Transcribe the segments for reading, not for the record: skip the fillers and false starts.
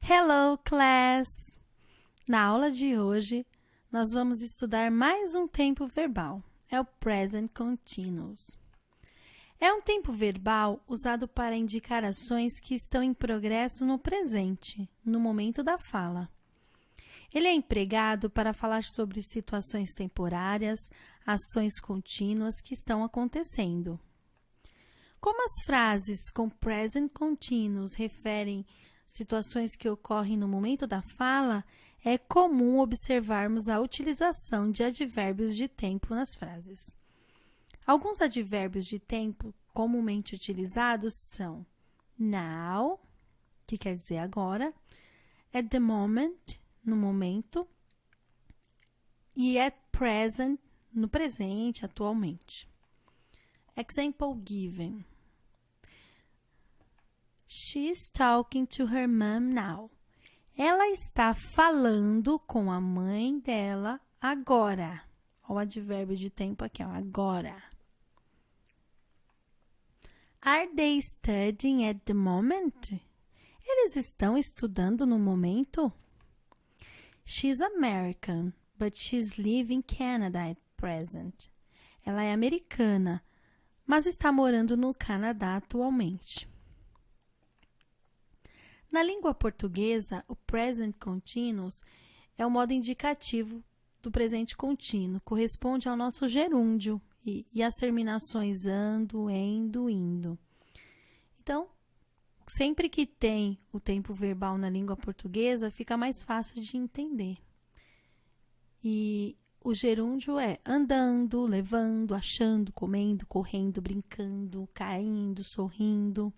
Hello, class! Na aula de hoje, nós vamos estudar mais um tempo verbal. É o Present Continuous. É um tempo verbal usado para indicar ações que estão em progresso no presente, no momento da fala. Ele é empregado para falar sobre situações temporárias, ações contínuas que estão acontecendo. Como as frases com Present Continuous referem situações que ocorrem no momento da fala, é comum observarmos a utilização de advérbios de tempo nas frases. Alguns advérbios de tempo comumente utilizados são now, que quer dizer agora, at the moment, no momento, e at present, no presente, atualmente. Example given. She's talking to her mom now. Ela está falando com a mãe dela agora. Olha o advérbio de tempo aqui, ó, agora. Are they studying at the moment? Eles estão estudando no momento? She's American, but she's living in Canada at present. Ela é americana, mas está morando no Canadá atualmente. Na língua portuguesa, o present continuous é o modo indicativo do presente contínuo, corresponde ao nosso gerúndio e as terminações ando, endo, indo. Então, sempre que tem o tempo verbal na língua portuguesa, fica mais fácil de entender. E o gerúndio é andando, levando, achando, comendo, correndo, brincando, caindo, sorrindo.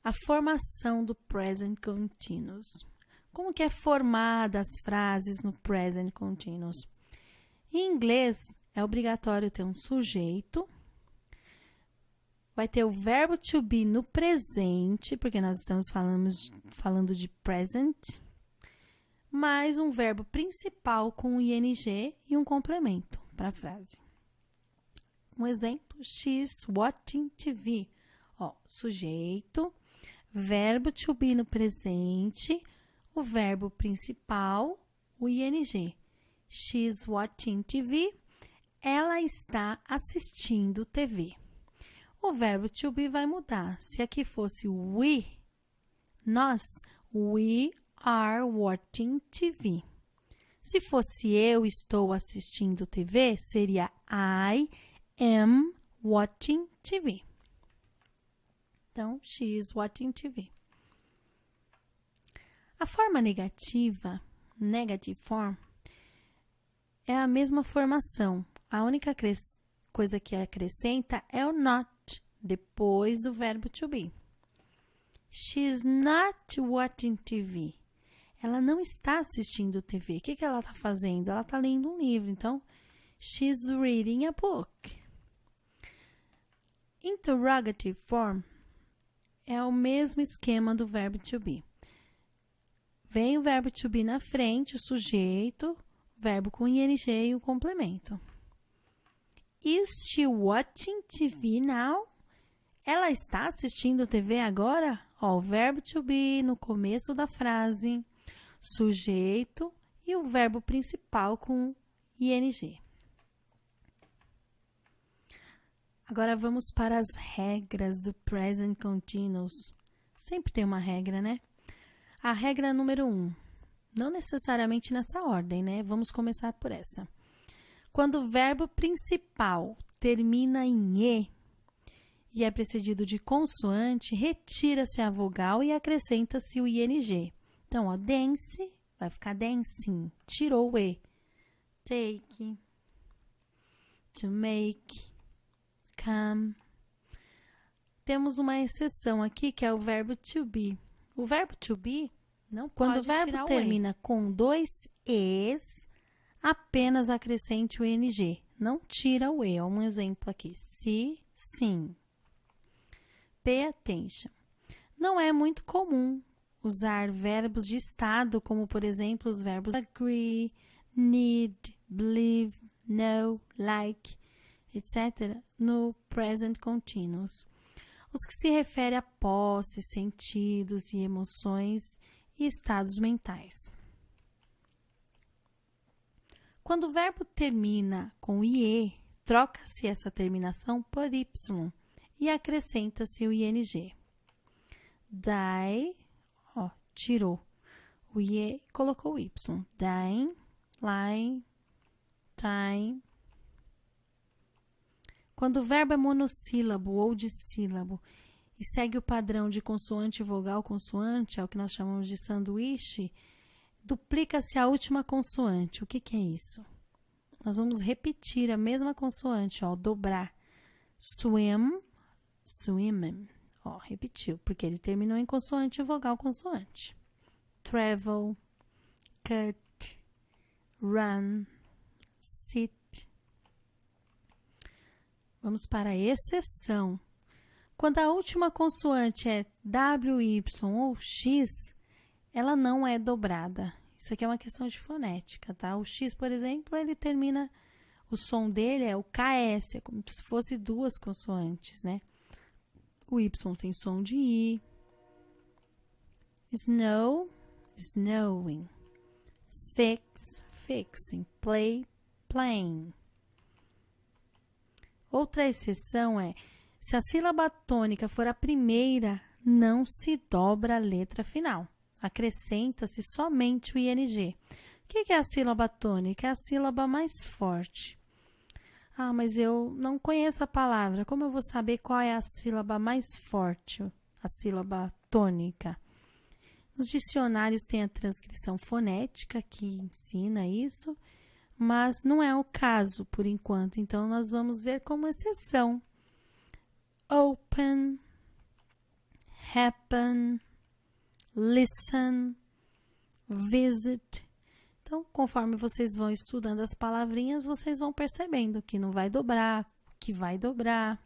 A formação do present continuous. Como que é formada as frases no present continuous? Em inglês, é obrigatório ter um sujeito, vai ter o verbo to be no presente, porque nós estamos falando de present, mais um verbo principal com o ing e um complemento para a frase. Um exemplo, she's watching TV. Ó, sujeito, verbo to be no presente, o verbo principal, o ing. She's watching TV. Ela está assistindo TV. O verbo to be vai mudar. Se aqui fosse we, nós, we are watching TV. Se fosse eu estou assistindo TV, seria I am watching TV. Então, she is watching TV. A forma negativa, negative form, é a mesma formação. A única coisa que acrescenta é o not, depois do verbo to be. She's not watching TV. Ela não está assistindo TV. O que ela está fazendo? Ela está lendo um livro. Então, she's reading a book. Interrogative form é o mesmo esquema do verbo to be. Vem o verbo to be na frente, o sujeito, verbo com ing e o complemento. Is she watching TV now? Ela está assistindo TV agora? Ó, o verbo to be no começo da frase, sujeito e o verbo principal com ing. Agora vamos para as regras do present continuous. Sempre tem uma regra, né? A regra número 1. Não necessariamente nessa ordem, né? Vamos começar por essa. Quando o verbo principal termina em e é precedido de consoante, retira-se a vogal e acrescenta-se o ing. Então, ó, dance, vai ficar dancing. Tirou o e. Take, to make, come. Temos uma exceção aqui, que é o verbo to be. O verbo to be, não quando o verbo termina com dois es, apenas acrescente o ing. Não tira o e. Um exemplo aqui. Se, sim. Pay attention. Não é muito comum usar verbos de estado, como, por exemplo, os verbos agree, need, believe, know, like, etc., no present continuous. os que se referem a posse, sentidos e emoções e estados mentais. Quando o verbo termina com IE, troca-se essa terminação por Y e acrescenta-se o ING. Die, tirou o IE e colocou o Y. Dine, line, time. Quando o verbo é monossílabo ou dissílabo e segue o padrão de consoante, vogal, consoante, é o que nós chamamos de sanduíche, duplica-se a última consoante. O que é isso? Nós vamos repetir a mesma consoante, dobrar. Swim, swimmen. Repetiu, porque ele terminou em consoante, vogal, consoante. Travel, cut, run, sit. Vamos para a exceção. Quando a última consoante é W, Y ou X, ela não é dobrada. Isso aqui é uma questão de fonética, tá? O X, por exemplo, ele termina, o som dele é o KS, é como se fosse duas consoantes, né? O Y tem som de I. Snow, snowing. Fix, fixing. Play, playing. Outra exceção é, se a sílaba tônica for a primeira, não se dobra a letra final. Acrescenta-se somente o ING. O que é a sílaba tônica? É a sílaba mais forte. Ah, mas eu não conheço a palavra. Como eu vou saber qual é a sílaba mais forte? A sílaba tônica. Nos dicionários tem a transcrição fonética que ensina isso, mas não é o caso por enquanto. Então, nós vamos ver como exceção. Open, happen, listen, visit. Então, conforme vocês vão estudando as palavrinhas, vocês vão percebendo que não vai dobrar, que vai dobrar.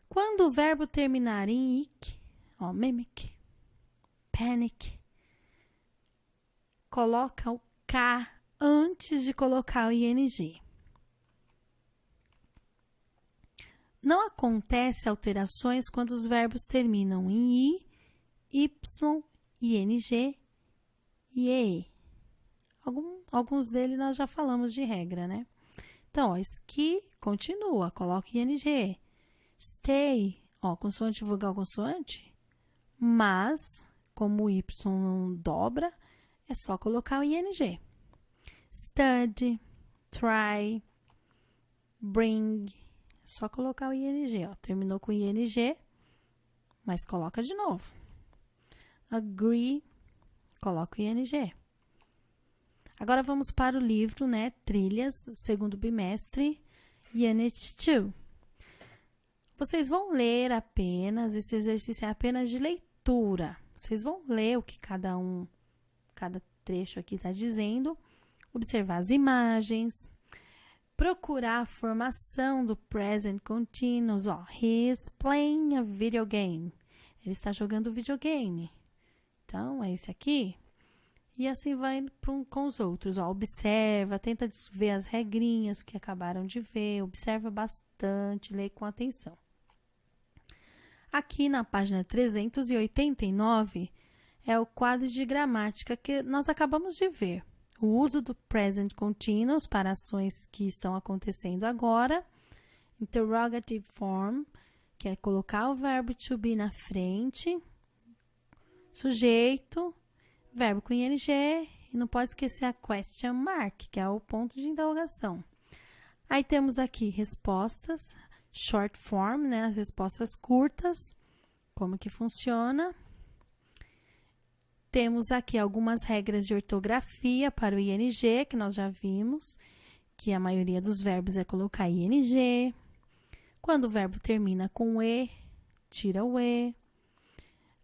Quando o verbo terminar em ic, mimic, panic, coloca o K antes de colocar o ING. Não acontece alterações quando os verbos terminam em I, Y, ING e EE. Alguns deles nós já falamos de regra, né? Então, ski continua, coloca ING. Stay, consoante, vogal, consoante. Mas, como o Y não dobra, é só colocar o ING. Study, try, bring. Só colocar o ING, terminou com ING, mas coloca de novo. Agree, coloca o ING. Agora vamos para o livro, né? Trilhas, segundo bimestre, Unit 2. Vocês vão ler apenas, esse exercício é apenas de leitura. Vocês vão ler o que cada trecho aqui está dizendo, observar as imagens, procurar a formação do present continuous. He's playing a video game. Ele está jogando videogame. Então, é esse aqui. E assim vai com os outros. Observa, tenta ver as regrinhas que acabaram de ver. Observa bastante, lê com atenção. Aqui na página 389 é o quadro de gramática que nós acabamos de ver. O uso do present continuous para ações que estão acontecendo agora. Interrogative form, que é colocar o verbo to be na frente. Sujeito, verbo com ing, e não pode esquecer a question mark, que é o ponto de interrogação. Aí temos aqui respostas, short form, né, as respostas curtas, como que funciona. Temos aqui algumas regras de ortografia para o ing, que nós já vimos, que a maioria dos verbos é colocar ing. Quando o verbo termina com e, tira o e.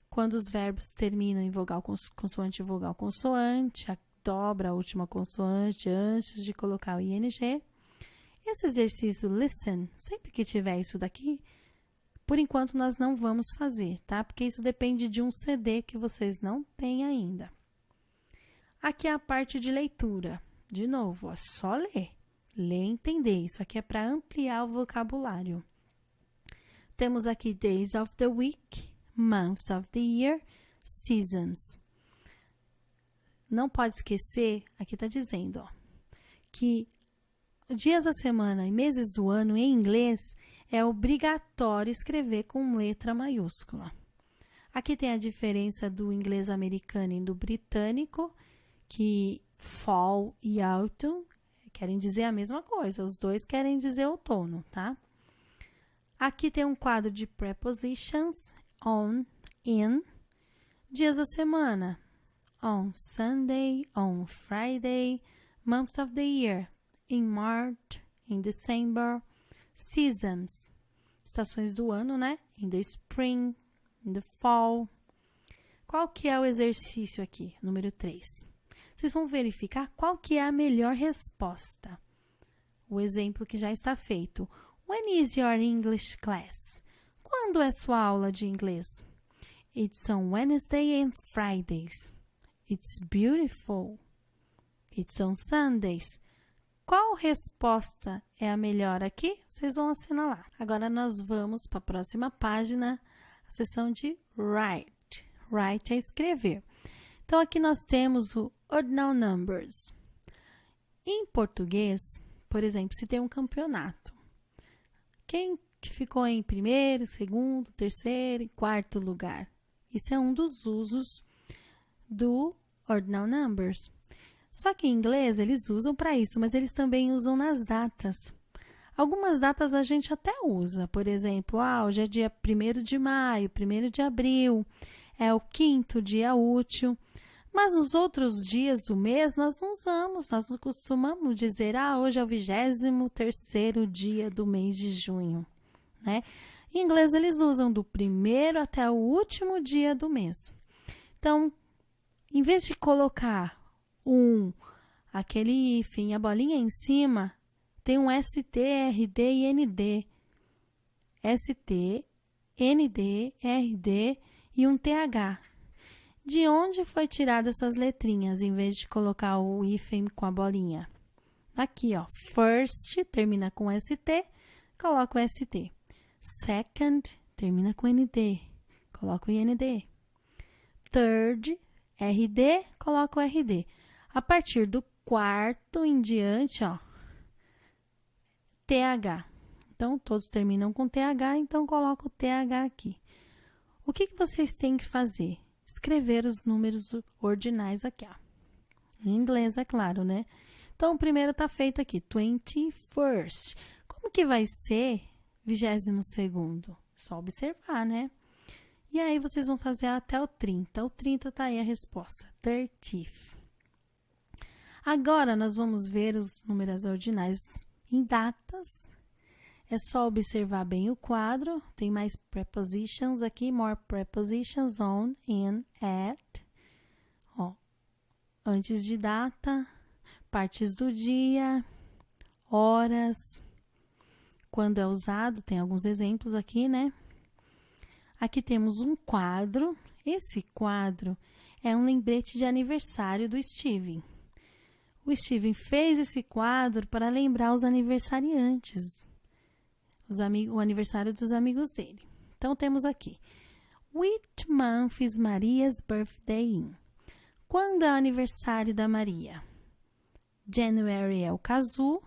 Quando os verbos terminam em vogal, consoante, vogal, consoante, dobra a última consoante antes de colocar o ing. Esse exercício listen, sempre que tiver isso daqui, por enquanto nós não vamos fazer, tá? Porque isso depende de um CD que vocês não têm ainda. Aqui é a parte de leitura. De novo, só ler. Ler e entender. Isso aqui é para ampliar o vocabulário. Temos aqui days of the week, months of the year, seasons. Não pode esquecer, aqui está dizendo, ó, que dias da semana e meses do ano em inglês é obrigatório escrever com letra maiúscula. Aqui tem a diferença do inglês americano e do britânico, que fall e autumn querem dizer a mesma coisa, os dois querem dizer outono, tá? Aqui tem um quadro de prepositions, on, in, dias da semana, on Sunday, on Friday, months of the year, in March, in December, seasons, estações do ano, né? In the spring, in the fall. Qual que é o exercício aqui? Número 3. Vocês vão verificar qual que é a melhor resposta. O exemplo que já está feito. When is your English class? Quando é sua aula de inglês? It's on Wednesday and Fridays. It's beautiful. It's on Sundays. Qual resposta é a melhor aqui? Vocês vão assinalar. Agora nós vamos para a próxima página, a seção de write. Write é escrever. Então, aqui nós temos o ordinal numbers. Em português, por exemplo, se tem um campeonato. Quem que ficou em primeiro, segundo, terceiro e quarto lugar? Isso é um dos usos do ordinal numbers. Só que em inglês eles usam para isso, mas eles também usam nas datas. Algumas datas a gente até usa, por exemplo, hoje é dia 1º de maio, 1º de abril, é o 5º dia útil. Mas nos outros dias do mês nós não usamos, nós não costumamos dizer, hoje é o 23º dia do mês de junho, né? Em inglês eles usam do 1º até o último dia do mês. Então, em vez de colocar aquele hífen, a bolinha em cima, tem um ST, RD e ND. ST, ND, RD e um TH. De onde foi tirada essas letrinhas, em vez de colocar o hífen com a bolinha? Aqui, ó, first, termina com ST, coloca o ST. Second, termina com ND, coloca o IND. Third, RD, coloca o RD. A partir do quarto em diante, ó, TH. Então, todos terminam com TH, então coloca o TH aqui. O que vocês têm que fazer? Escrever os números ordinais aqui, ó. Em inglês, é claro, né? Então, o primeiro tá feito aqui, 21st. Como que vai ser 22º? Só observar, né? E aí, vocês vão fazer até o 30. O 30 tá aí a resposta, 30th. Agora, nós vamos ver os números ordinais em datas. É só observar bem o quadro. Tem mais prepositions aqui, more prepositions, on, in, at. Ó, antes de data, partes do dia, horas, quando é usado, tem alguns exemplos aqui, né? Aqui temos um quadro. Esse quadro é um lembrete de aniversário do Steven. O Steven fez esse quadro para lembrar os aniversariantes, o aniversário dos amigos dele. Então, temos aqui. Which month is Maria's birthday in? Quando é o aniversário da Maria? January é o Kazu.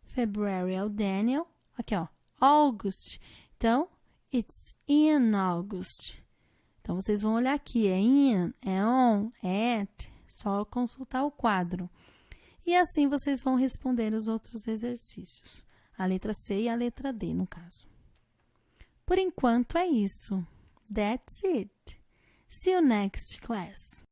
February é o Daniel. Aqui, ó. August. Então, it's in August. Então, vocês vão olhar aqui. É in, é on, é at. Só consultar o quadro. E assim, vocês vão responder os outros exercícios. A letra C e a letra D, no caso. Por enquanto, é isso. That's it. See you next class.